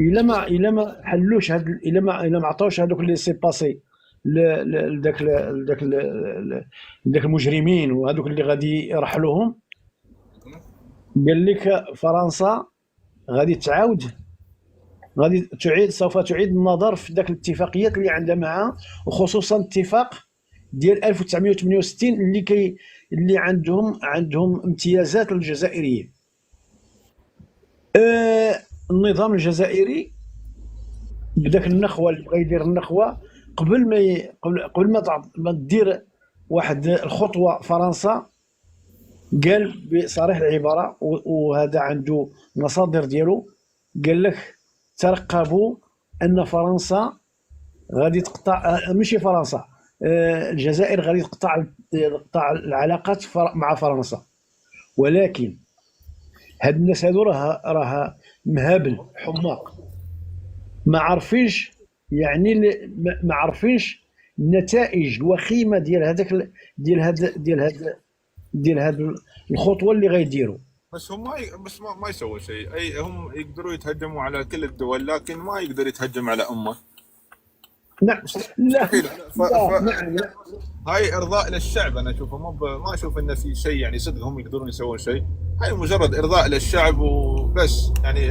الا ما حلوش هاد الا ما عطاوش هذوك اللي سي باسي لذاك المجرمين وهذوك اللي غادي يرحلوهم. قال لك فرنسا غادي تعاود، سوف تعيد النظر في ذاك الاتفاقيات اللي عندها معها، وخصوصا اتفاق ديال 1968 اللي عندهم امتيازات للجزائريين. النظام الجزائري بداك النخوه اللي بغى يدير النخوه قبل ما دير واحد الخطوه فرنسا، قال بصريح العباره وهذا عنده مصادر ديالو، قال لك ترقبوا ان فرنسا غادي تقطع، ماشي فرنسا، الجزائر غادي تقطع العلاقات مع فرنسا. ولكن هاد الناس هادو راه مهابل حماق، ما عارفينش يعني ما عارفينش النتائج الوخيمه ديال هاد الخطوه اللي غيديروا. بس هم ما يسووا شيء، اي هم يقدروا يتهجموا على كل الدول لكن ما يقدر يتهجم على امه. نعم. لا مستحيل. لا نعم. هاي ارضاء للشعب، انا اشوفه ما اشوف انه في شيء يعني صدق هم يقدرون يسوون شيء. هاي مجرد ارضاء للشعب وبس، يعني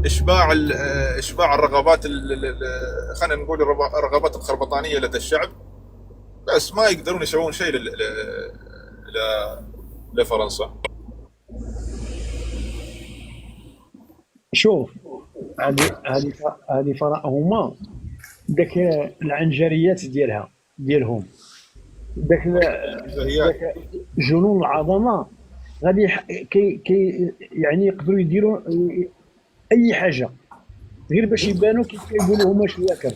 اشباع الرغبات خلينا نقول الرغبات الخربطانيه لدى الشعب، بس ما يقدرون يسوون شيء لفرنسا. شوف، هذه هما داك العنجريات ديالهم، داك جنون العظمه غادي كي يعني يقدروا يديروا اي حاجه غير باش يبانوا كيف كيقولوا هما شواكر.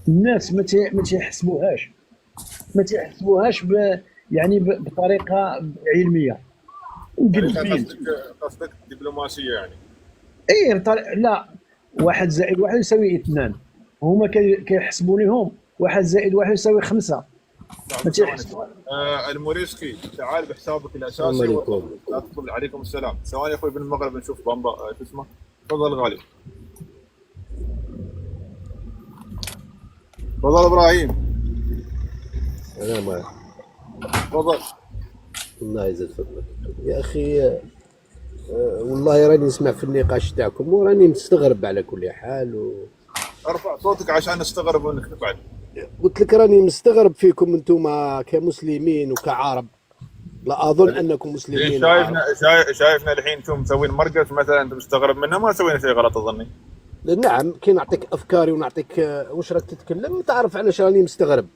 الناس ما تيحسبوهاش يعني بطريقه علميه ومقلبين. قصدك دبلوماسيه يعني؟ ايه لا، 1+1=2. هما كيحسبوا لهم 1+1=5. ما تيحسبوا. الموريسكي تعال بحسابك الاساسي لا تطل. عليكم السلام. ثواني اخوي بن المغرب نشوف بامبا شو اسمه. تفضل غالي. تفضل ابراهيم. السلام عليكم. تفضل. الله يزيد فضلك يا اخي. والله راني نسمع في النقاش تاعكم وراني مستغرب على كل حال ارفع صوتك عشان نستغرب ونكتب بعد. قلت لك راني مستغرب فيكم انتم كمسلمين وكعرب. لا اظن انكم مسلمين. شايفنا الحين انتم مسوين مرقص مثلا، انت مستغرب منها؟ ما سوينا شيء غلط اظني. نعم، كي نعطيك افكاري ونعطيك واش راك تتكلم تعرف علاش راني مستغرب.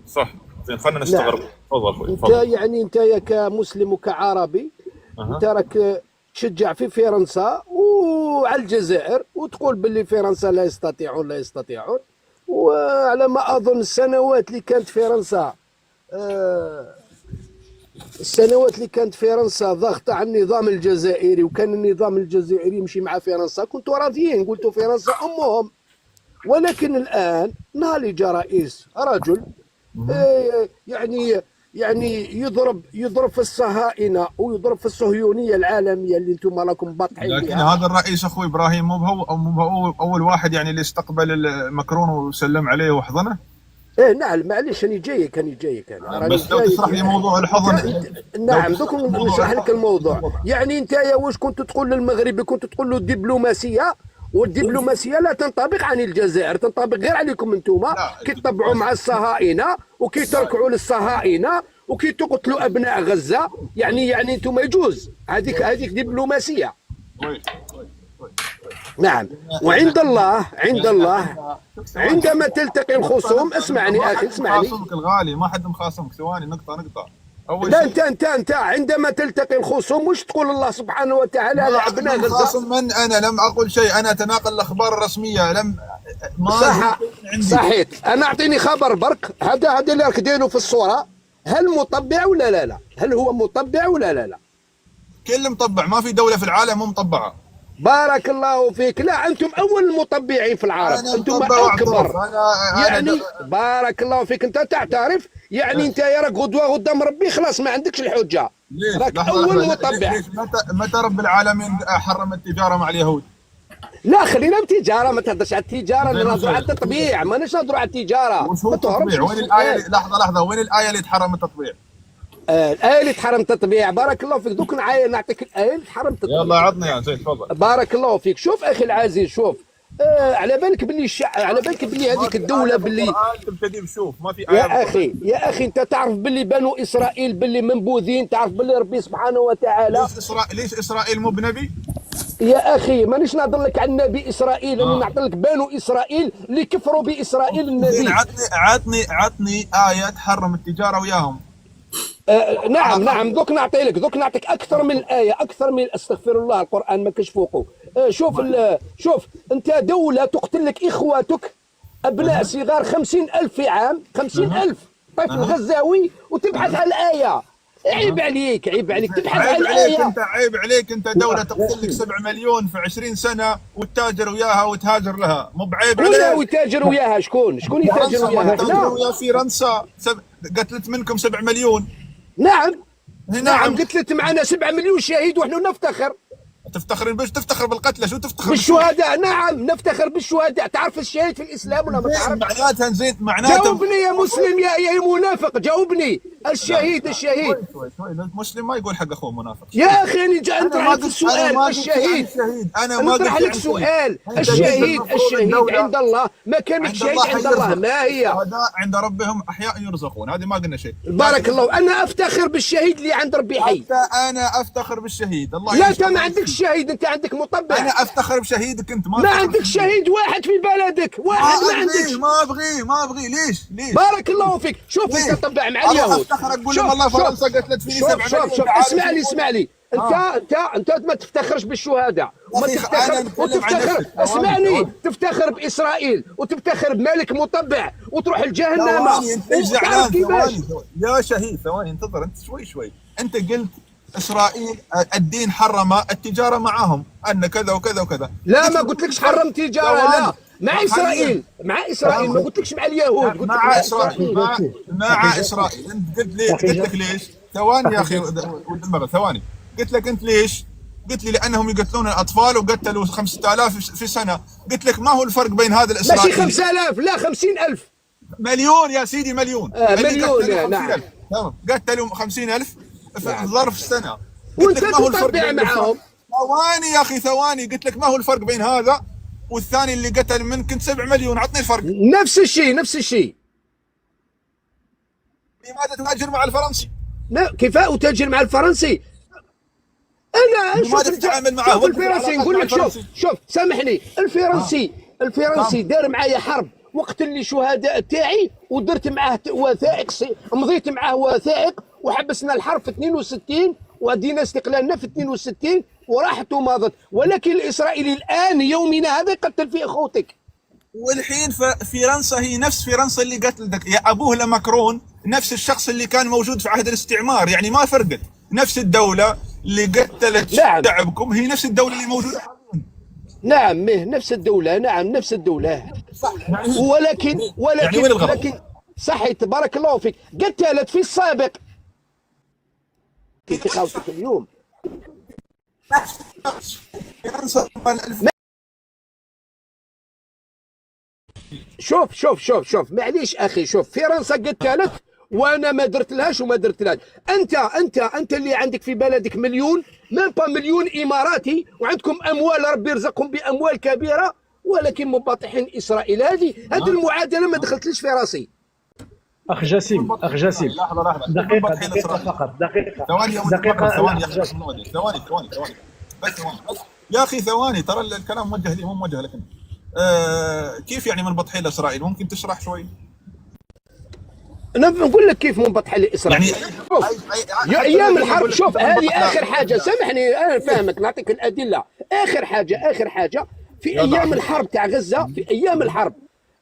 صح، زين خلينا نستغرب. تفضل اخوي. انت يعني انت كمسلم وكعربي انت راك تشجع في فرنسا وعلى الجزائر وتقول باللي فرنسا لا يستطيعون. وعلى ما اظن السنوات اللي كانت فرنسا ضاغطه على النظام الجزائري، وكان النظام الجزائري يمشي مع فرنسا، كنتوا راضيين، قلتوا فرنسا امهم. ولكن الان نهار اللي جا رئيس رجل يعني يضرب في الصهاينه ويضرب في الصهيونيه العالميه اللي انتم راكم باطحين بها. لكن هذا الرئيس اخوي ابراهيم مو هو اول واحد يعني اللي استقبل ماكرون وسلم عليه وحضنه. ايه نعم، معليش انا جايك انا بس لو تشرح لي موضوع الحضن. نعم دوك نشرح لك الموضوع. يعني انت يا واش كنت تقول للمغربي، كنت تقول له الدبلوماسيه، والدبلوماسيه لا تنطبق عن الجزائر، تنطبق غير عليكم انتم كي تطبعوا مع الصهاينه وكي تركعوا للصهاينه وكي تقتلوا ابناء غزه. يعني انتم يجوز هذيك دبلوماسيه. نعم. وعند الله عندما تلتقي الخصوم، اسمعني اخي اسمعني. خاصمك الغالي، ما حد مخاصمك. ثواني نقطه. لا انت عندما تلتقي الخصوم وش تقول؟ الله سبحانه وتعالى على ابناء غزه. خاصم من؟ انا لم اقل شيء، انا اتناقل الاخبار الرسميه. صحيت. انا اعطيني خبر برك. هذا اللي راك دايره في الصوره، هل مطبع ولا لا؟ هل هو مطبع ولا لا؟ كل مطبع، ما في دوله في العالم مو مطبعه. بارك الله فيك. لا انتم اول المطبعين في العرب، انتم اكبر. يعني بارك الله فيك، انت تعترف يعني انت يا راك غدوه قدام ربي خلاص ما عندكش الحجه. راك اول مطبع. متى رب العالمين حرم التجاره مع اليهود؟ لا خلينا بالتجاره، ما تهضرش على التجاره، نهضروا على التطبيع، ماناش نهضروا على التجاره. وش هو ما تهربش التطبيع؟ من وين الآية السؤال. لحظة، وين الآية اللي تحرم التطبيع؟ الآية اللي تحرم التطبيع، بارك الله فيك. دوك نعطيك الآية اللي تحرم التطبيع. يلا عطني يا زين تفضل. بارك الله فيك. شوف أخي العزيز، شوف على بالك باللي على بالك باللي هذيك الدولة باللي تبتدي بشوف ما في آية يا أخي أنت تعرف باللي بنو إسرائيل باللي منبوذين، تعرف باللي ربي سبحانه وتعالى. ليش إسرائيل مو بنبي؟ يا أخي مانيش نهضر لك عن نبي إسرائيل، أنا نعطي لك بنو إسرائيل اللي كفروا بإسرائيل النبي. عطني آية تحرم التجارة وياهم. نعم دوك نعطيك اكثر من الايه، اكثر من استغفر الله، القران ما كاش فوقه. شوف انت دوله تقتل لك اخواتك ابناء صغار 50,000 في عام، 50,000 طفل غزاوي، وتبحث على الايه. عيب عليك تبحث على الايه. عيب عليك انت دوله تقتل لك 7 مليون في 20 سنه وتتاجر وياها وتهاجر لها، مو بعيب عليك؟ ولا يتاجر وياها شكون يتاجر وياها؟ تاجر ويا فرنسا قتلت منكم 7 مليون. نعم قتلت معنا 7 مليون شهيد ونحن نفتخر. تفتخر بايش؟ تفتخر بالقتلى؟ شو تفتخر؟ بالشهداء. نعم نفتخر بالشهداء. تعرف الشهيد في الاسلام ولا ما تعرف؟ معناتها زين، معناتها جاوبني يا مسلم يا منافق، جاوبني. الشهيد شوي المسلم ما يقول حق اخوه منافق. يا اخي انا جاي نطرح لك السؤال. الشهيد انا ما نطرح لك سؤال. الشهيد عند الله، ما كان الشهيد عند الله ما هي؟ عند ربهم احياء يرزقون، هذه ما قلنا شيء. بارك الله. انا افتخر بالشهيد اللي عند ربي حي. انا افتخر بالشهيد. الله لا انت ما عندك شهيد، انت عندك مطبع. انا افتخر بشهيدك انت. ما عندك شهيد واحد في بلدك، واحد ما عندكش. ما ابغي. ليش؟ بارك الله فيك. شوف انت طبع مع اليهود. افتخر اقول لهم والله فرنسا قتلت فيني 7 مليون. شوف اسمع لي. انت ما تفتخرش بالشهداء، وما تفتخر اسمعني، تفتخر باسرائيل وتفتخر بملك مطبع وتروح الجهنم. يا شهيد ثواني انتظر انت شوي. انت قلت اسرائيل الدين حرم التجاره معهم، ان كذا وكذا وكذا. لا ما قلتلكش حرم تجاره، لا مع اسرائيل ما قلتلكش مع اليهود، قلت مع اسرائيل. مع اسرائيل. انت قلت لك ليش؟ ثواني يا اخي ثواني. قلت لك انت ليش؟ قلت لي لانهم يقتلون الاطفال وقتلوا 5,000 في سنه. قلت لك ما هو الفرق بين هذا الاسرائيلي؟ ماشي 5,000 لا 50,000. مليون يا سيدي، مليون. مليون نعم. قتلوا 50,000 في ظرف سنه. وانت تطبع معهم. ثواني يا اخي ثواني. قلت لك ما هو الفرق بين هذا والثاني اللي قتل منك 7 مليون؟ عطني الفرق. نفس الشيء. لماذا تهاجر مع الفرنسي؟ لا كيف أتاجر مع الفرنسي؟ أنا لماذا تتعامل معه؟ الفرنسي نقول لك شوف سامحني. الفرنسي دار معايا حرب وقتل لي شهداء تاعي، ودرت معاه وثائق، مضيت معاه وثائق، وحبسنا الحرب في 62 ودينا استقلالنا في 62 وراحت وماضت. ولكن الإسرائيلي الآن يومنا هذا يقتل في أخوتك. والحين فرنسا هي نفس فرنسا اللي قتلتك يا ابوه لماكرون، نفس الشخص اللي كان موجود في عهد الاستعمار، يعني ما فرقت. نفس الدولة اللي قتلت شعبكم هي نفس الدولة اللي موجودة حاليا. نعم نفس الدولة. صح. ولكن يعني وين الغلط؟ لكن صحيح تبارك الله فيك. قتلت في السابق في خاوتك اليوم. شوف معليش اخي. شوف فرنسا قتلت وانا ما درت لهاش انت اللي عندك في بلدك مليون، مليون اماراتي، وعندكم اموال ربي يرزقهم باموال كبيره، ولكن مباطحين اسرائيل. هذه المعادله ما دخلتليش في راسي. اخ جسيم لحظه دقيقه فقط. ثواني بس يا اخي ثواني. ترى الكلام موجه لي مو موجه لك انت. كيف يعني منبطحين لاسرائيل؟ ممكن تشرح شوي؟ انا نقول لك كيف منبطحين لاسرائيل. يعني ايام الحرب. شوف هذه اخر حاجه، سامحني انا فاهمك، نعطيك الادله. اخر حاجه في ايام الحرب تاع غزه، في ايام الحرب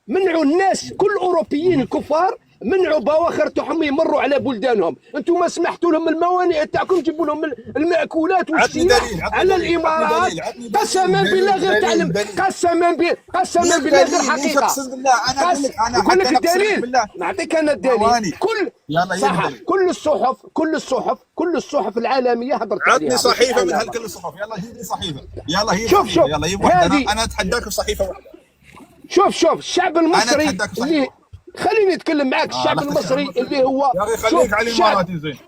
منعوا الناس كل الاوروبيين الكفار منعوا بواخر تاعهم يمروا على بلدانهم، انتم ما سمحتوا لهم الموانئ تاعكم تجيبوا لهم المأكولات والسلاح على الامارات. قسما بالله غير تعلم، قسما بالله غير حقيقه. اقسم بالله انا اقول لك، نقول لك الدليل، نعطيك انا الدليل. كل الصحف العالميه هضرت عليها. عطني صحيفه من هالكل الصحف، يلا جيب لي صحيفه، يلا هي شوف يلا جيب واحده، انا اتحداك بصحيفه واحده. شوف الشعب المصري اللي، خليني اتكلم معك. الشعب المصري اللي هو، يا اخي خليك على الاماراتي زين،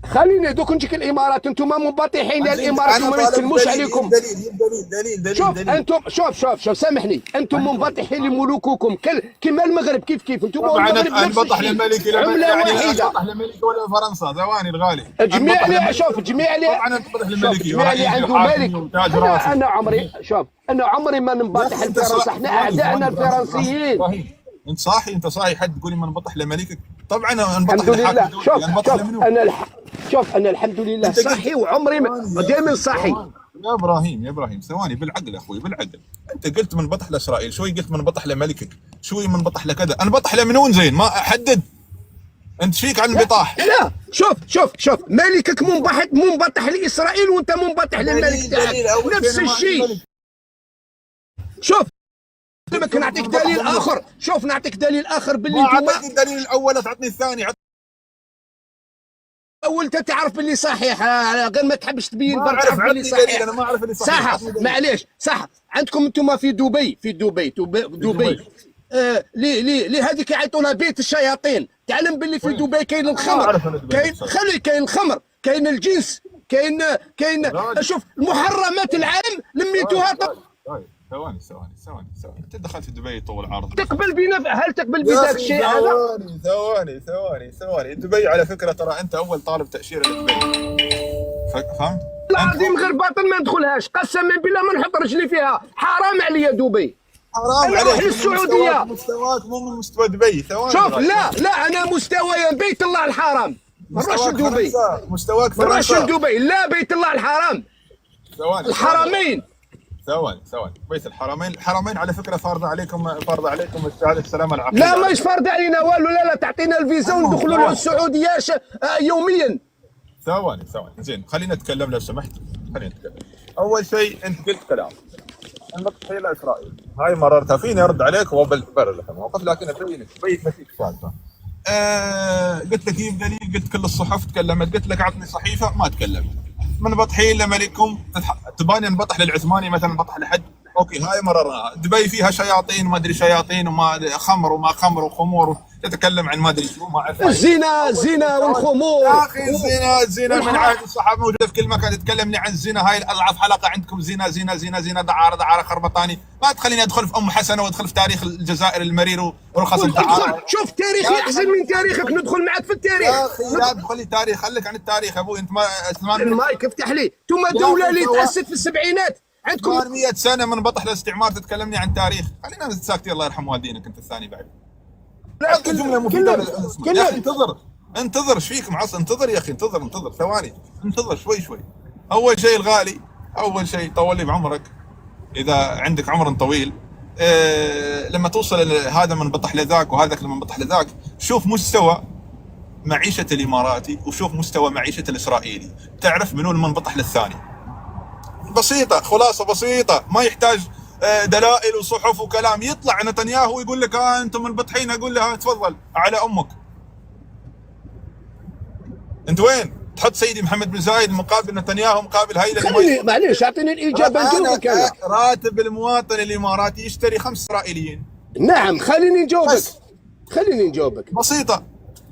خليني دوك نجيك الامارات. انتم منبطحين يا الامارات وما يسلموش عليكم. دليل شوف انتم، شوف سامحني، انتم منبطحين لملوككم كما المغرب. كيف انتم المغرب انبطح للملكي، عمله يعني واحده. انبطح للملكي ولا فرنسا؟ ثواني الغالي، جميع لي، شوف جميع لي، طبعا انبطح للملكي، جميع لي عنده ملك. انا عمري، شوف انا عمري ما ننبطح الفرنسا، احنا اعدائنا الفرنسيين. انت صاحي حد تقول لي ما انبطح لملكك؟ طبعا انبطح الحمد لله. شوف انا الحمد لله صاحي، وعمري دائما صاحي. يا ابراهيم ثواني، بالعقل اخوي بالعقل. انت قلت منبطح لاسرائيل، شوي قلت منبطح لملكك، شوي منبطح لكذا، انبطح لمنون زين؟ ما احدد. انت فيك عن البطاح. لا شوف ملكك منبطح لاسرائيل وانت منبطح للملك تاعك، نفس الشيء. شوف نعطيك دليل اخر، نعطيك دليل اخر باللي ما اعطيك الدليل الاول، تعطني الثاني. اول انت تعرف باللي صحيح، غير ما تحبش تبين ما تعرف باللي صحيح. انا ما اعرف اللي صحيح. صح معليش، صح. عندكم انتم في دبي، لي هذيك يعيطوا لها بيت الشياطين. تعلم باللي في دبي كاين الخمر، كاين الخمر، كاين الجنس، كاين شوف المحرمات العالم لميتوها. ثواني انت دخلت في دبي طول عرض، تقبل بنا؟ هل تقبل بذاك الشيء هذا؟ ثواني دبي على فكره، ترى انت اول طالب تاشيره لدبي، فهمت؟ لازم غير باطل ما ندخلهاش، قسما بالله ما نحط رجلي فيها. حرام عليا دبي، حرام عليك للسعوديه. مستواك مو من مستوى دبي. ثواني شوف، لا انا مستوايا بيت الله الحرام، ما نروحش لدبي. مستواك فرنسا، ما نروحش لدبي، لا بيت الله الحرام. الحرمين. ثواني بيت الحرمين على فكره فارضه عليكم الشهاده السلامه العقليه. لا مش فارضه علينا والو، لا تعطينا الفيزا وندخلوا للسعوديه يوميا. ثواني زين، خلينا نتكلم لو سمحت، اول شيء انت قلت كلام المقطع الى اسرائيل، هاي مررتها فيني ارد عليك وبرر لك الموقف، لكن ابينك نفسك السالفه. قلت لك جيب دليل، قلت كل الصحف تكلمت، قلت لك عطني صحيفه، ما تكلمت. منبطحين لملككم، تباني انبطح للعثماني مثلا، انبطح لحد، اوكي هاي مررناها. دبي فيها شياطين وما ادري شياطين وما خمر وما خمر وخمور، تتكلم عن ما ادري شو، ما اعرف الزنا والخمور. يا اخي الزنا من عهد الصحابه موجوده في كل مكان. تتكلمني عن الزنا، هاي اضعف حلقه عندكم، زنا دعاره خربطاني. ما تخليني ادخل في ام حسنه وادخل في تاريخ الجزائر المرير ورخص الدعاره. شوف تاريخي احسن من تاريخك، ندخل معك في التاريخ. يا اخي لا تدخل لي تاريخ، خليك عن التاريخ يا ابوي. انت ما المايك افتح لي. انتم دوله اللي تاسست في السبعينات، عندكم 800 سنه من بطح الاستعمار، تتكلمني عن تاريخ. خلينا ساكتين، الله يرحم والدينك. انت الثاني بعد. لا جمله مفيده يا اخي. انتظر ايش فيك معص؟ انتظر يا اخي، انتظر ثواني، انتظر شوي. اول شيء الغالي، اول شيء طول لي بعمرك اذا عندك عمر طويل. لما توصل هذا من بطح لذاك وهذاك لما بطح لذاك، شوف مستوى معيشه الاماراتي وشوف مستوى معيشه الاسرائيلي، تعرف منو المنبطح للثاني. بسيطه، خلاصه بسيطه، ما يحتاج دلائل وصحف وكلام. يطلع نتنياهو يقول لك انتم منبطحين، اقول له تفضل على امك. انت وين؟ تحط سيدي محمد بن زايد مقابل نتنياهو مقابل هيدا. خليني معليش اعطيني الاجابه نجاوبك. انا راتب المواطن الاماراتي يشتري 5 اسرائيليين. نعم خليني نجاوبك. بسيطه.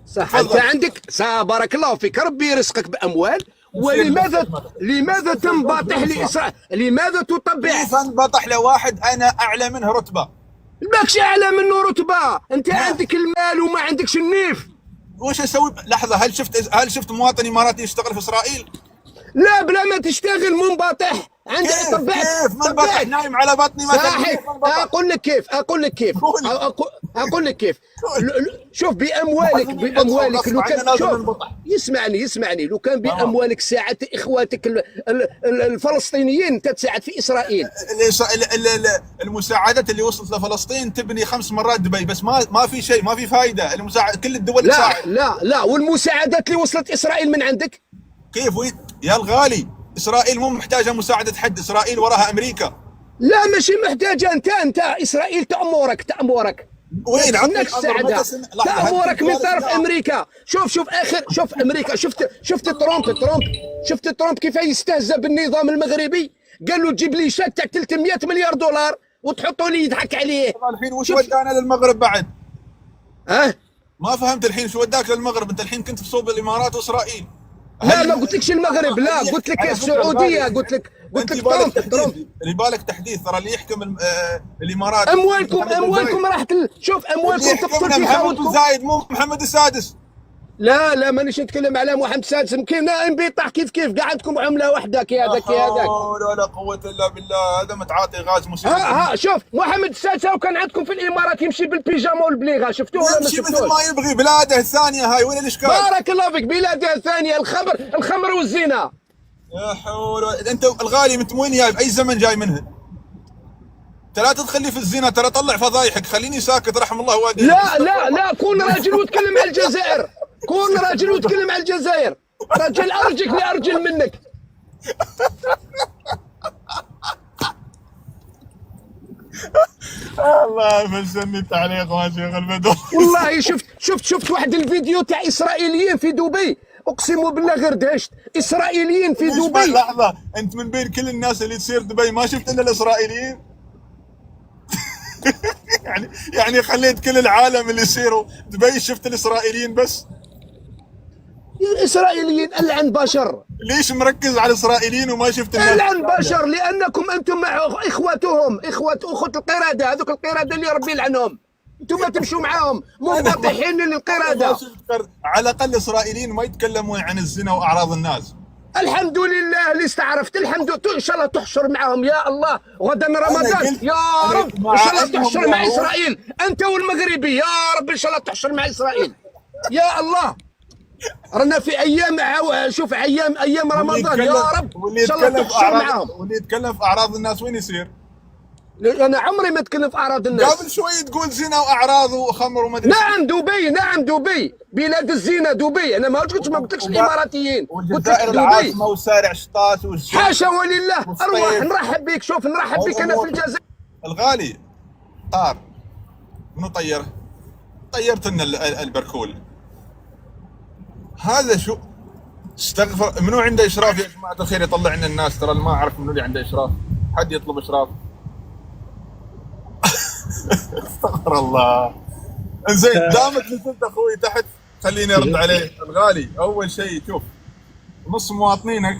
صح، انت عندك بارك الله فيك، ربي يرزقك باموال. ولماذا تنبطح لاسرائيل؟ لماذا تطبع؟ كيف انبطح لواحد انا اعلى منه رتبه؟ ماكش اعلى منه رتبه، انت عندك المال وما عندكش النيف. وش اسوي؟ لحظه، هل شفت مواطن اماراتي يشتغل في اسرائيل؟ لا بلا ما تشتغل منبطح. عندك كيف منبطح؟ نايم على بطني مثلا. صحيح. اقول لك كيف اقول لك كيف. شوف باموالك لو كان شوف يسمعني لو كان باموالك ساعدت اخواتك الفلسطينيين انت تساعد في اسرائيل. المساعدات اللي وصلت لفلسطين تبني 5 مرات دبي، بس ما في شيء، ما في فائده. كل الدول تساعد. لا والمساعدات اللي وصلت اسرائيل من عندك كيف يا الغالي؟ اسرائيل مو محتاجه مساعده حد، اسرائيل وراها امريكا. لا ماشي محتاجه، انت اسرائيل تامرك وين انك تساعدها، تامرك من طرف امريكا. شوف امريكا، شفت ترامب كيف يستهزأ بالنظام المغربي، قال له جيب لي شات تاع 300 مليار دولار وتحطوا لي يضحك عليه. الحين وش ودانا للمغرب بعد؟ ها ما فهمت الحين شو وداك للمغرب؟ انت الحين كنت في صوب الامارات واسرائيل. لا ما قلت لكش المغرب، لا قلت لك السعوديه، قلت لك ترامب. اللي بالك تحديث، ترى اللي يحكم الامارات اموالكم راحت شوف اموالكم تقتل في محمد زايد مو محمد السادس. لا مانيش نتكلم على محمد السادس، يمكن انبطاح كيف قاعد عندكم عمله واحده كي هذاك ولا قوه الا بالله. هذا متعاطي غاز مسلم. شوف محمد السادس لو كان عندكم في الامارات يمشي بالبيجامه والبليغه، شفتوه ولا ما شفتوش؟ مثل ما يبغي، بلاده الثانيه هاي، وين الاشكال؟ بارك الله فيك، بلاده الثانيه، الخمر والزنا. يا حول. انت الغالي انت وين جاي؟ باي زمن جاي منها؟ انت لا تدخلني في الزنا، ترى طلع فضايحك، خليني ساكت رحم الله والديك. لا كون راجل وتكلم على الجزائر، رجل ارجك لارجل منك. الله فشلني التعليق يا شيخ البدو. والله شفت واحد الفيديو تاع اسرائيليين في دبي، اقسم بالله غير دهشت. اسرائيليين في دبي. لحظه، انت من بين كل الناس اللي تصير دبي ما شفت الا الاسرائيليين؟ يعني خليت كل العالم اللي يصيروا دبي شفت الاسرائيليين بس؟ الاسرائيليين العن بشر. ليش مركز على الاسرائيليين وما شفت الناس؟ العن بشر لانكم انتم مع اخوه القراده، هذوك القراده اللي ربي يلعنهم، انتم تمشوا معاهم منفتحين للقراده. على الاقل الاسرائيليين ما يتكلمون عن الزنا واعراض الناس. الحمد لله اللي استعرفت، الحمد لله. ان شاء الله تحشر معهم يا الله غدا رمضان يا رب، ان شاء الله تحشر مع اسرائيل انت والمغربي يا رب، ان شاء الله تحشر مع اسرائيل يا الله. رانا في ايام، شوف ايام رمضان يا رب، ان شاء الله تحشر معاهم. واللي يتكلم في اعراض الناس وين يصير؟ انا عمري ما اتكلم في اعراض الناس. قبل شوي تقول زنا واعراض وخمر وما ادري. نعم دبي بلاد الزنا، دبي. انا ما قلتلكش الاماراتيين، قلت لك دبي العاصمه وسارع شطاط حاشا ولله. اروح نرحب بك، شوف نرحب بك انا في الجزائر. الغالي طار منو طيره؟ طيرت لنا البركول هذا. شو استغفر، منو عنده اشراف يا جماعه الخير يطلع لنا الناس؟ ترى ما اعرف منو اللي عنده اشراف، حد يطلب اشراف. استغفر الله. انزين دامك نزلت اخوي تحت خليني ارد عليه. الغالي اول شيء شوف، نص مواطنينك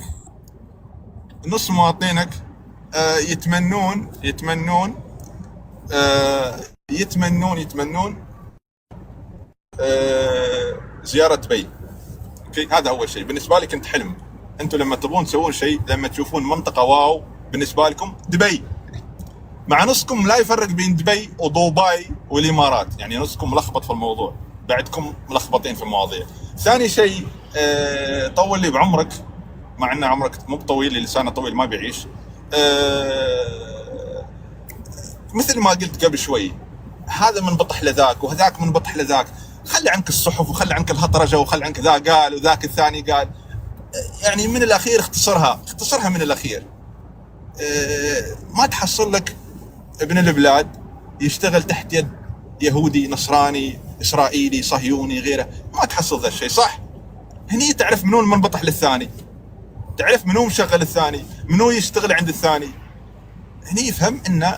يتمنون زياره دبي. اوكي، هذا اول شيء بالنسبه لي. كنت حلم انتم لما تبون تسوون شيء، لما تشوفون منطقه واو بالنسبه لكم دبي، مع نصكم لا يفرق بين دبي ودبي والامارات، يعني نصكم ملخبط في الموضوع، بعدكم ملخبطين في المواضيع. ثاني شيء طول لي بعمرك، مع ان عمرك مو طويل، اللي لسانه طويل ما بيعيش. مثل ما قلت قبل شوي، هذا من بطح لذاك وهذاك من بطح لذاك. خلي عنك الصحف وخلي عنك الهطرجه وخلي عنك ذا قال وذاك الثاني قال. يعني من الاخير اختصرها من الاخير. ما تحصل لك ابن البلاد يشتغل تحت يد يهودي نصراني اسرائيلي صهيوني غيره، ما تحصل ذا الشيء صح. هني تعرف منو المنبطح للثاني، تعرف منو مشغل الثاني، منو يشتغل عند الثاني. هني يفهم ان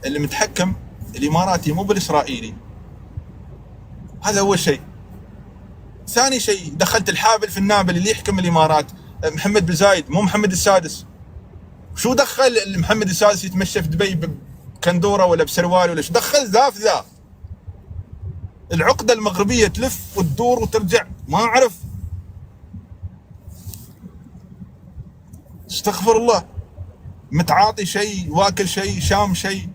اللي متحكم الاماراتي مو بالاسرائيلي. هذا اول شيء. ثاني شيء، دخلت الحابل في النابل. اللي يحكم الامارات محمد بن زايد مو محمد السادس. شو دخل محمد السادس يتمشى في دبي بكندوره ولا بسروال ولا شو دخل ذا في ذا؟ العقده المغربيه تلف وتدور وترجع، ما اعرف. استغفر الله. متعاطي شيء، واكل شيء، شام شيء،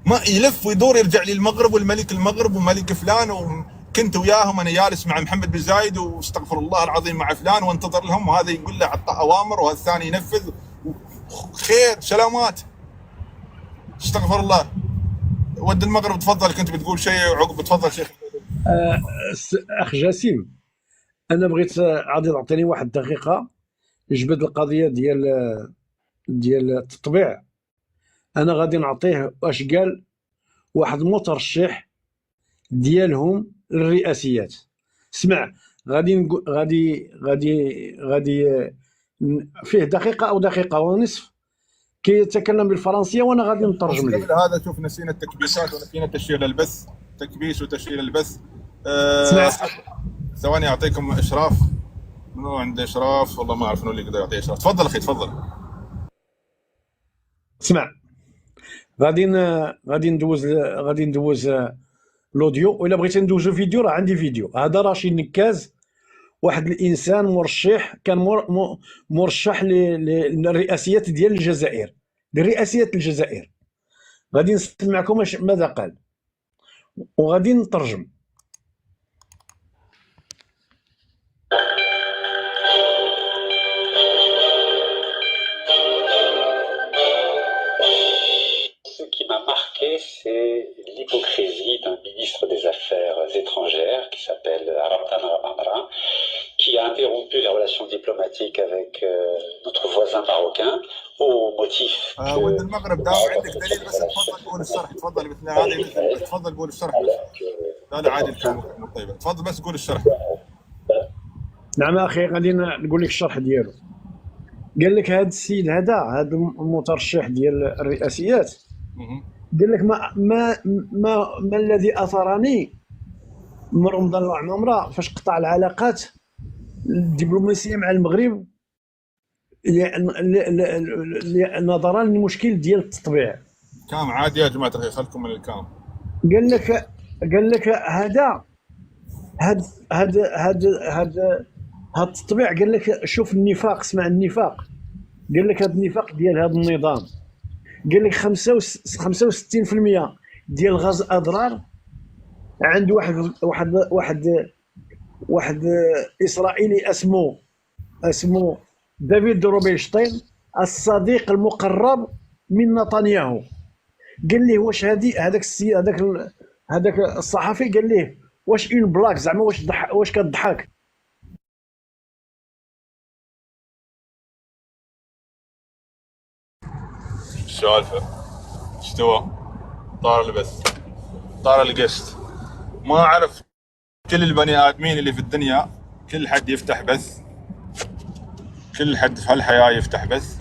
ما يلف ويدور يرجع لي المغرب والملك المغرب وملك فلان، وكنت وياهم انا جالس مع محمد بن زايد واستغفر الله العظيم مع فلان وانتظر لهم، وهذا يقول له عطى اوامر وهذا الثاني ينفذ. خير سلامات استغفر الله. ود المغرب تفضل، كنت بتقول شيء وعقب تفضل شيخ. اخ جاسم، انا بغيت عادي تعطيني واحد دقيقه جبد القضيه ديال التطبيع. انا غادي نعطيه واش قال واحد مترشح ديالهم للرئاسيات. اسمع، غادي فيه دقيقه او دقيقه ونصف كيتكلم بالفرنسيه وانا غادي نترجم ليه. قبل هذا شوف نسينا التكبيسات ونسينا تشغيل البث، تكبيس وتشغيل البث. ثواني اعطيكم اشراف. منو عنده اشراف؟ والله ما اعرف منو اللي يقدر يعطيه اشراف. تفضل اخي تفضل. اسمع، غادي ندوز الاوديو، والا بغيتي ندوزو فيديو راه عندي فيديو. هذا رشيد نكاز، واحد الانسان مرشح، كان مرشح للرئاسيات ديال الجزائر، لرئاسية الجزائر. غادي نسمعكم ماذا قال وغادي نترجم. C'est l'hypocrisie d'un ministre des Affaires étrangères qui s'appelle Ramdan Ramamra, qui a interrompu les relations diplomatiques avec notre voisin marocain au motif que... ود المغرب دام عندك دليل بس تفضل قول الشرح. تفضل مثل هذه تفضل قول الشرح بس. لا عادي الكلام طيب، تفضل بس قول الشرح. نعم اخي، غادي نقول لك الشرح ديالو. قال لك هذا السيد هذا المترشح ديال الرئاسيات، قال لك ما الذي اثرني من رمضان العمامره فاش قطع العلاقات الدبلوماسيه مع المغرب نظرا للمشكل ديال التطبيع. كام عادي يا جماعه الخير، خلكم من الكام. قال لك هذا التطبيع. قال لك شوف النفاق، اسمع النفاق. قال لك هذا النفاق ديال هذا النظام. قال لك 65% ديال الغاز اضرار عند واحد اسرائيلي اسمه دافيد روبنشتاين، الصديق المقرب من نتنياهو. قال ليه واش هذاك السيد هذاك الصحفي قال ليه واش اون بلاك، زعما واش كتضحك. السالفه استوى طار البث، طار القسط. ما اعرف كل البني ادمين اللي في الدنيا، كل حد يفتح بث، كل حد في هالحياه يفتح بث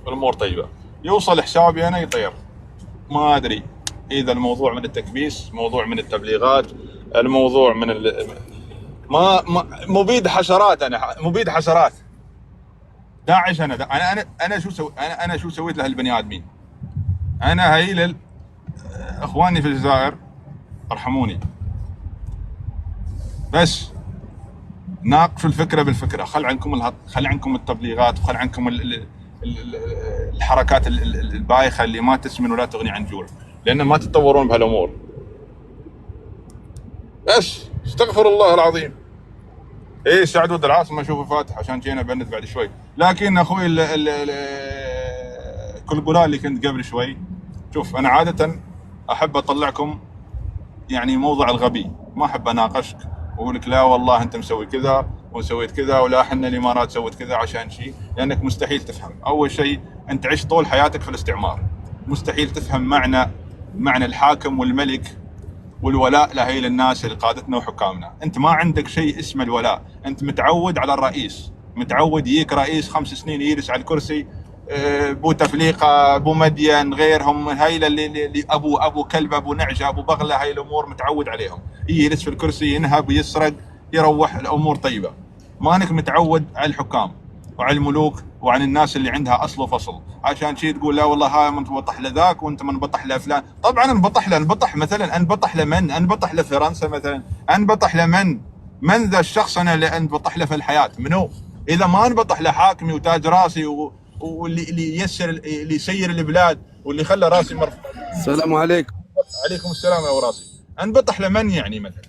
والامور طيبه. يوصل حسابي انا يطير. ما ادري اذا الموضوع من التكبيس، موضوع من التبليغات، الموضوع من ما مبيد حشرات. انا مبيد حشرات. داعش. انا شو سويت لهالبني ادمين؟ انا هاي اخواني في الجزائر ارحموني، بس ناقشوا الفكره بالفكره. خل عنكم التبليغات، وخل عنكم الحركات البايخه اللي ما تسمن ولا تغني عن جوع، لان ما تتطورون بهالامور. بس استغفر الله العظيم. ايه سعد ود العاصمه اشوفه فاتح عشان جينا بند بعد شوي. لكن اخوي كل قولها اللي كنت قبل شوي، شوف انا عاده احب اطلعكم يعني موضع الغبي، ما احب اناقشك واقول لك لا والله انت مسوي كذا وسويت كذا، ولا احنا الامارات سوت كذا عشان شيء، لانك مستحيل تفهم. اول شيء انت عشت طول حياتك في الاستعمار، مستحيل تفهم معنى الحاكم والملك والولاء لهي الناس اللي قادتنا وحكامنا. انت ما عندك شيء اسمه الولاء، انت متعود على الرئيس، متعود يجيك رئيس 5 سنين يجلس على الكرسي، بو تفليقه، بو مدين، غيرهم، هاي اللي ابو كلب، ابو نعجه، ابو بغله، هاي الامور متعود عليهم. يجلس في الكرسي، ينهب، يسرق، يروح، الامور طيبه. ما انك متعود على الحكام وعلى الملوك وعن الناس اللي عندها اصل وفصل، عشان شيء تقول لا والله هاي منبطح لذاك وانت منبطح لفلان. طبعا انبطح مثلا، انبطح لمن؟ انبطح لفرنسا مثلا؟ انبطح لمن؟ من ذا الشخص انا اللي انبطح له في الحياه؟ منو؟ اذا ما انبطح لحاكمي وتاج راسي واللي يسير البلاد واللي خلى راسي مرفوع. السلام عليكم. عليكم السلام يا وراسي. انبطح لمن يعني مثلا؟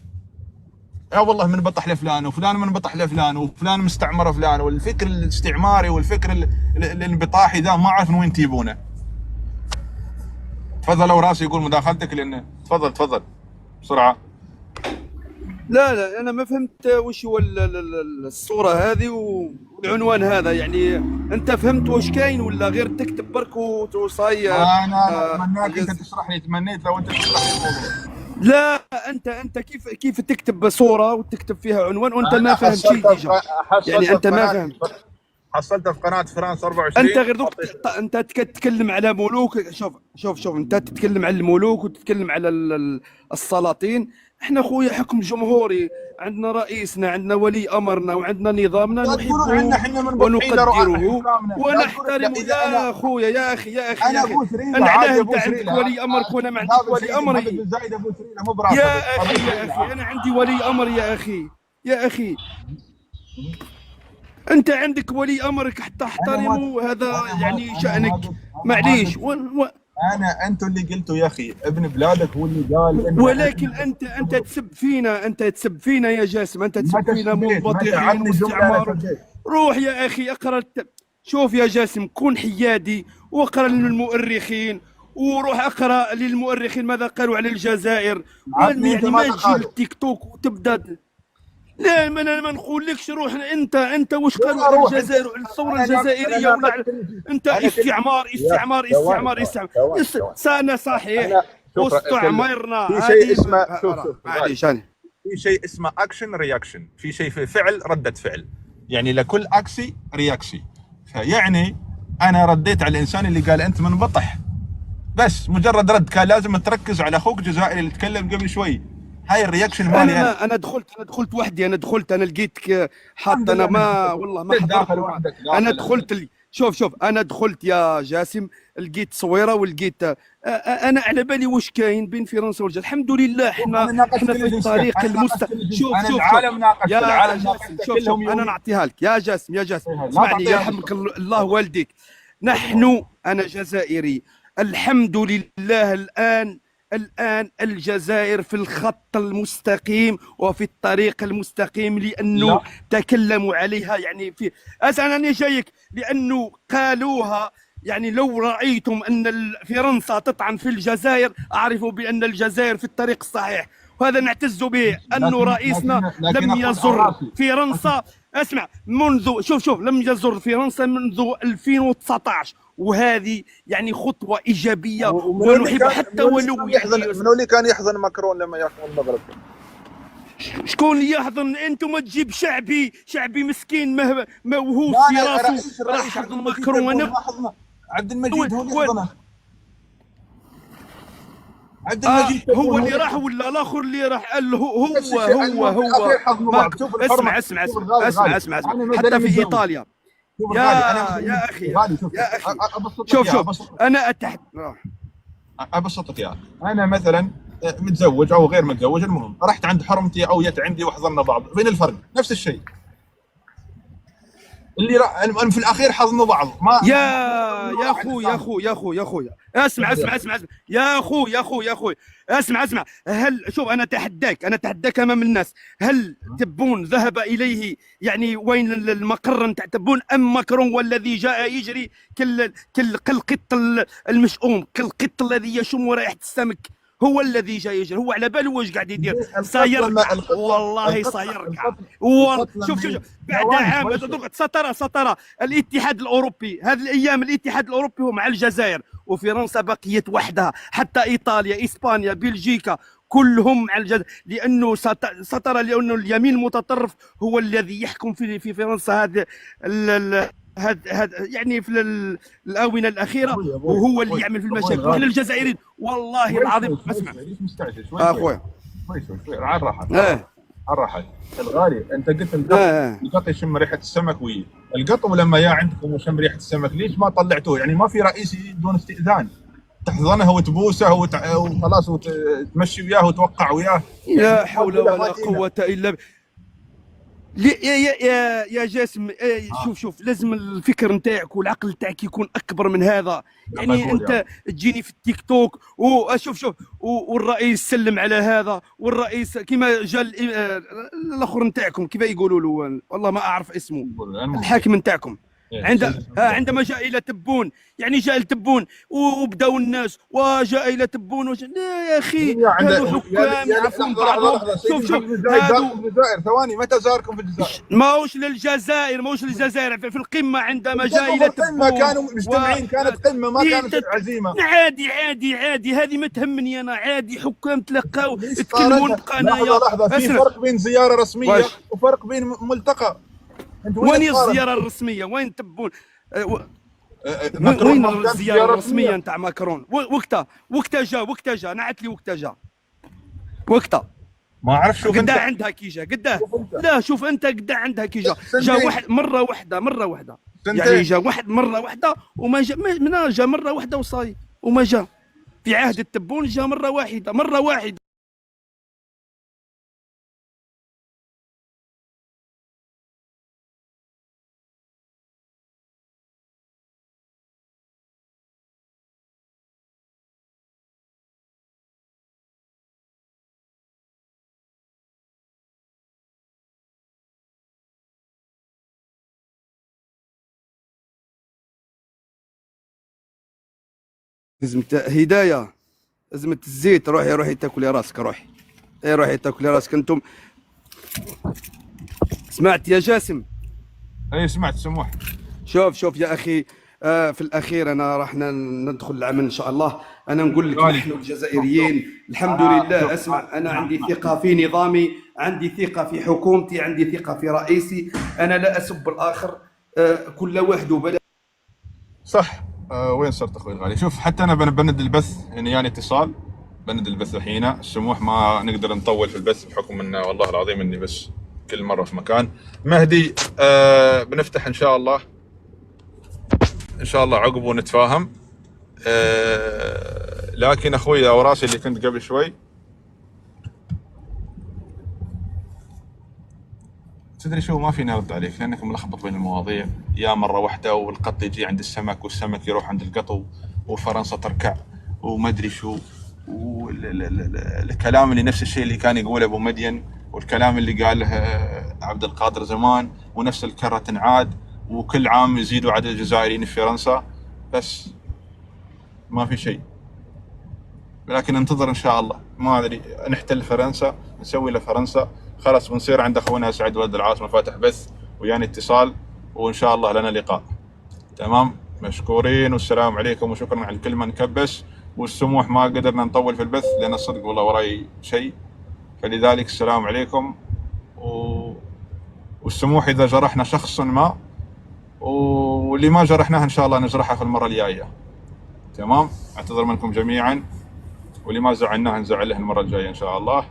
يا والله منبطح لفلان وفلان منبطح لفلان وفلان مستعمر فلان، والفكر الاستعماري والفكر الانبطاحي ذا ما اعرف من وين تجيبونه. تفضل وراسي يقول مداخلتك لانه تفضل بسرعه. لا انا ما فهمت وش هو الصوره هذه والعنوان هذا، يعني انت فهمت واش كاين ولا غير تكتب برك وصاي؟ انا اتمناك انت تشرح لي، تمنيت لو انت تشرح لي الموضوع. لا انت كيف تكتب صوره وتكتب فيها عنوان وانت ما فهمت شيء ديجا؟ يعني انت ما فهمت. حصلتها في قناه فرانس 24. انت غير دوك انت تتكلم على ملوك. شوف انت تتكلم على الملوك وتتكلم على السلاطين. احنا خويا حكم جمهوري، عندنا رئيسنا، عندنا ولي امرنا، وعندنا نظامنا نحبه ونقدره ونحترمه. يا خويا يا اخي انا علاه انت عندك ولي امرك وانا ما عنديش ولي امري؟ يا اخي انا عندي ولي امر يا اخي انت عندك ولي امرك حتى احترمه، هذا يعني شأنك. معليش انتوا اللي قلتوا يا اخي ابن بلادك هو اللي قال. ولكن انت تسب فينا يا جاسم، انت تسب فينا منبطحين واستعمار. روح يا اخي اقرا شوف يا جاسم، كن حيادي واقرا للمؤرخين، وروح اقرا للمؤرخين ماذا قالوا على الجزائر. يعني ما تجي للتيك توك وتبدا. لا ما نقولكش روح انت واش قالوا على الجزائر وعلى الثوره الجزائريه ولا انت استعمار. انا صحيح واستعمرنا. في شيء اسمه في شيء اسمه اكشن رياكشن، في شيء في فعل ردة فعل، يعني لكل اكسي رياكسي. فيعني انا رديت على الانسان اللي قال انت منبطح، بس مجرد رد. كان لازم تركز على اخوك الجزائري اللي تكلم قبل شوي. هاي الرياكشن مالي. انا دخلت وحدي. انا لقيتك حاط. انا ما والله ما حضرت. انا دخلت شوف انا دخلت يا جاسم، لقيت تصويره ولقيت انا على بالي واش كاين بين فرنسا والجزائر. الحمد لله احنا في الطريق المستقبل. شوف انا نعطيها لك يا جاسم اسمعني يرحمك الله والديك. انا جزائري الحمد لله. الآن الجزائر في الخط المستقيم وفي الطريق المستقيم، لأنه تكلموا عليها. يعني أنا جايك لأنه قالوها. يعني لو رأيتم أن فرنسا تطعن في الجزائر أعرفوا بأن الجزائر في الطريق الصحيح، وهذا نعتز به. أنه رئيسنا لم يزر فرنسا. اسمع، شوف لم يزر فرنسا منذ 2019، وهذه يعني خطوة إيجابية ونحب. حتى ولو منو اللي كان يحضن ماكرون لما يحكم المغرب؟ شكون اللي يحضن؟ انتم ما تجيب شعبي مسكين ما وهو في راسه راح يحضن ماكرون. عبد المجيد هو اللي يحضنه. عبد المجيد هو اللي راح ولا الاخر اللي راح؟ قال هو اسمع حتى في ايطاليا. يا اخي شوف انا ابسطك اياها. انا مثلا متزوج او غير متزوج، المهم رحت عند حرمتي او جت عندي وحضرنا بعض. فين الفرق؟ نفس الشيء. اللي في الاخير حضنوا بعض. ما يا اخوي اسمع يا اخوي اسمع. هل شوف انا اتحداك امام الناس، هل تبون ذهب اليه يعني وين المقر نتاع تبون، ام ماكرون والذي جاء يجري كالقط المشؤوم، كالقط الذي يشم رائحه السمك، هو الذي جاي يجري. هو على باله واش قاعد يدير. سيركع والله سيركع. شوف بعد عام سطر الاتحاد الاوروبي. هذه الايام الاتحاد الاوروبي هو مع الجزائر، وفرنسا بقيت وحدها. حتى ايطاليا، اسبانيا، بلجيكا كلهم على الجزائر، لانه سطر لانه اليمين المتطرف هو الذي يحكم في فرنسا. هذا يعني في الاونه الاخيره، وهو اللي يعمل في المشاكل. واحنا الجزائريين والله العظيم. اسمع اخويا شوي على الراحه الغالي. انت قلت القط يشم ريحه السمك القط لما جاء عندكم وشم ريحه السمك، ليش ما طلعتوه؟ يعني ما في رئيس بدون استئذان تحضنه وتبوسه وخلاص وتمشي وياه وتوقع وياه؟ لا حول ولا قوه الا يا جاسم، شوف لازم الفكر نتاعك والعقل نتاعك يكون اكبر من هذا. يعني انت تجيني في التيك توك وشوف والرئيس سلم على هذا، والرئيس كيما جا الاخر نتاعكم كيف يقولوا له، والله ما اعرف اسمه، الحاكم نتاعكم عندما جاء الى تبون، يعني جاء لتبون وبداوا الناس وجاء الى تبون لا يا اخي هذو حكام يعرفون بعضهم. شوف الجزائر ثواني، متى زاركم في الجزائر؟ ماهوش للجزائر في القمه عندما جاء الى تبون كانوا مجتمعين، كانت قمه ما كانت عزيمه. عادي هذه ما تهمني انا، عادي حكام تلقاو يتكلمون بقنايا. لحظه في فرق بين زياره رسميه وفرق بين ملتقى. وين الزياره الرسميه؟ وين تبون؟ وين الزياره الرسميه نتاع ماكرون؟ وقتها جا نعت لي وقتها ما اعرف. شوف قدا عندها كي جا قدا. لا شوف انت قدا عندها كي جا واحد مره واحده يعني جا واحد مره واحده وما جا، من جا مره واحده وصاي وما جا. في عهد التبون جا مره واحده. أزمة هداية، أزمة الزيت. روحي تاكلي راسك، روحي تاكلي راسك. انتم سمعت يا جاسم؟ اي سمعت سموح. شوف يا اخي، في الاخير انا راح ندخل العمل ان شاء الله. انا نقول لك نحن الجزائريين الحمد لله. اسمع، انا عندي ثقة في نظامي، عندي ثقة في حكومتي، عندي ثقة في رئيسي. انا لا اسب الاخر، كل واحد وبلد. صح. وين صرت اخوي الغالي؟ شوف حتى انا بند البث، يعني اتصال بند البث الحين. السموح ما نقدر نطول في البث بحكم انه والله العظيم اني بس كل مره في مكان. مهدي بنفتح ان شاء الله عقب ونتفاهم. لكن اخوي وراسي اللي كنت قبل شوي، تدري شو، ما فيني ارد عليك لانك ملخبط بين المواضيع. يا مره واحده والقط يجي عند السمك والسمك يروح عند القطو وفرنسا تركع وما ادري شو، والكلام اللي نفس الشيء اللي كان يقوله ابو مدين والكلام اللي قاله عبد القادر زمان، ونفس الكره تنعاد، وكل عام يزيدوا عدد الجزائريين في فرنسا، بس ما في شيء. لكن ننتظر ان شاء الله. ما ادري، نحتل فرنسا، نسوي لفرنسا، خلاص بنصير عند اخونا سعد ولد العاصمه فاتح بث ويعني اتصال، وان شاء الله لنا لقاء. تمام، مشكورين والسلام عليكم وشكرا على كل من كبس. والسموح ما قدرنا نطول في البث لان الصدق والله وراي شيء، فلذلك السلام عليكم. والسموح اذا جرحنا شخص ما، واللي ما جرحناه ان شاء الله نجرحه في المره الجايه. تمام، اعتذر منكم جميعا، واللي ما زعلناه نزعله المره الجايه ان شاء الله.